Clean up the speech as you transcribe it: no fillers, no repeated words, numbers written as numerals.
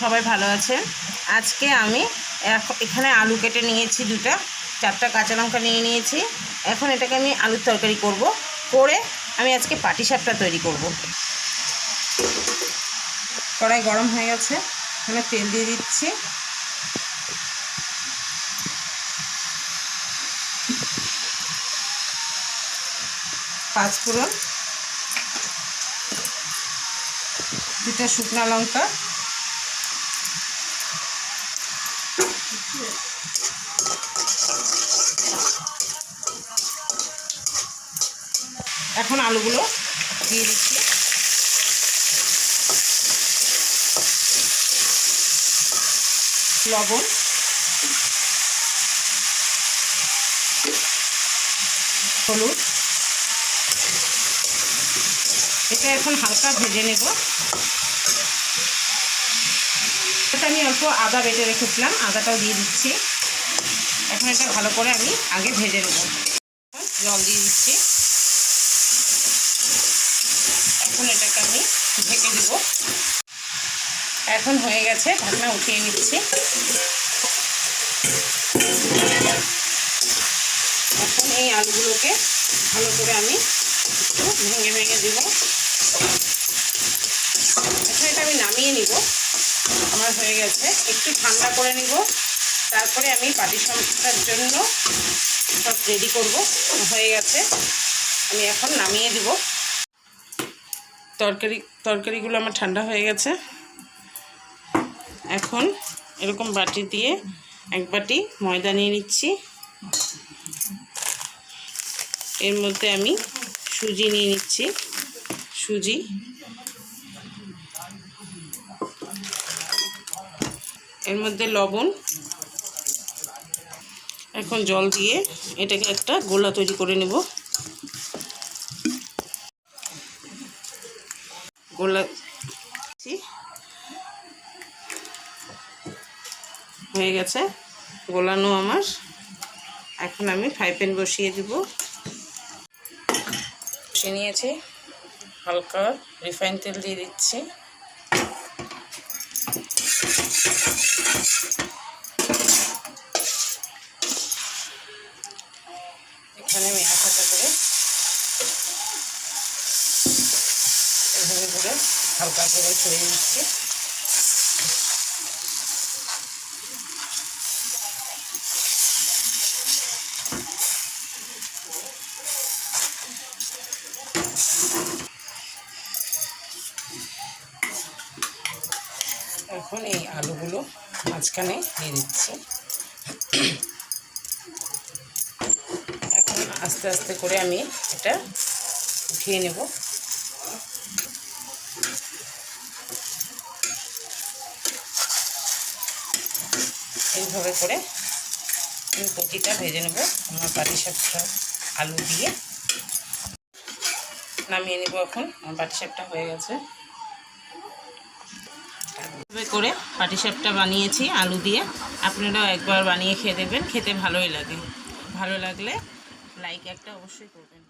সবাই ভালো আছেন। আজকে আমি এখানে আলু কেটে নিয়েছি, 4টা কাঁচা লঙ্কা নিয়ে নিয়েছি। এখন এটাকে আমি আলুর তরকারি করে আমি আজকে পাটিসাপটা তৈরি করব। কড়াই গরম হয়ে গেছে, এখানে তেল দিয়ে দিচ্ছি। পাঁচফোড়ন, 2টা শুকনো লঙ্কা, এখন আলুগুলো দিয়ে দিচ্ছি। লবণ, হলুদ, এটা এখন হালকা ভেজে নেব। এটা আমি অল্প আদা বেটে রেখেছিলাম, আদাটাও দিয়ে দিচ্ছি। এখন এটা ভালো করে আমি আগে ভেজে নেব। জল দিয়ে দিচ্ছি। এখন এটাকে আমি ঢেকে দেব। এখন হয়ে গেছে, ঢাকনা উঠিয়ে নিচ্ছি। এখন এই আলুগুলোকে ভালো করে আমি একটু ভেঙে দেব। এখন এটা আমি নামিয়ে নিব। আমার হয়ে গেছে, একটু ঠান্ডা করে নিব, তারপরে আমি পাটিসাপটার জন্য সব রেডি করব। হয়ে গেছে, আমি এখন নামিয়ে দিব। তরকারিগুলো আমার ঠান্ডা হয়ে গেছে। এখন এরকম বাটি দিয়ে 1 বাটি ময়দা নিয়ে নিচ্ছি। এর মধ্যে আমি সুজি নিয়ে নিচ্ছি। সুজি, এর মধ্যে লবণ। এখন জল দিয়ে এটাকে একটা গোলা তৈরি করে নেব। গোলা হয়ে গেছে, গোলানো আমার। এখন আমি ফ্রাই প্যান বসিয়ে দিব। বসিয়ে নিয়েছি, হালকা রিফাইন তেল দিয়ে দিচ্ছি। এখানে আমি হাতা করে এভাবে করে হালকা করে ছড়িয়ে দিচ্ছি। এখন এই আলুগুলো মাঝখানে দিয়ে দিচ্ছি। এখন আস্তে আস্তে করে আমি এটা উঠিয়ে নেব। এইভাবে করে আমি প্রতিটা ভেজে নেব আমার পাটিসাপটা আলু দিয়ে। নামিয়ে নেব। এখন আমার পাটিসাপটা হয়ে গেছে। এভাবে করে পাটিসাপটা বানিয়েছি আলু দিয়ে। আপনারাও একবার বানিয়ে খেয়ে দেখবেন, খেতে ভালোই লাগে। ভালো লাগলে লাইক একটা অবশ্যই করবেন।